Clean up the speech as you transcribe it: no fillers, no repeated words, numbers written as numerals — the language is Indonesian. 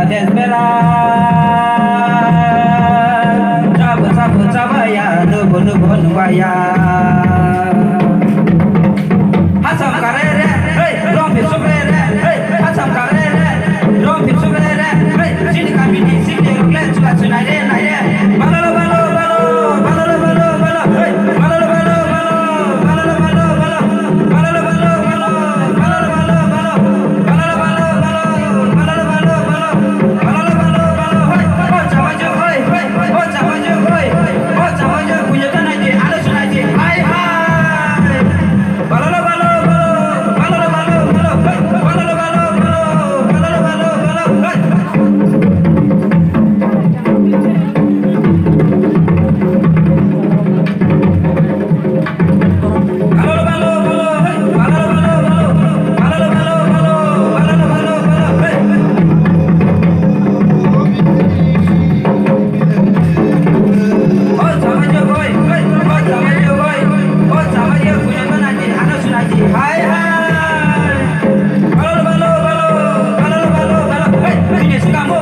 desbera Sabu sabu sabaya nubu nubu nubaya Hasam karere hey rompi subrere hey hasam karere rompi subrere hey sini kami di sini ruklen suka sunare naye balalo balo balo balalo balo balo hey balalo balo balo balalo balo balo balalo balo balo balalo balo balo balalo balo balo balalo balo balo balalo balo balo hey oh jawaju hey oh jawaju hey oh jawaju punya tanah di alus naji hai hai balalo balo balo balalo balo balo balalo balo balo balalo balo balo hey balalo balo balo hey balalo balo balo balalo balo balo balalo balo balo hey oh jawaju hey oh jawaju hey oh jawaju punya tanah di alus naji hai hai balalo balo balo balalo balo balo hey ini suka mau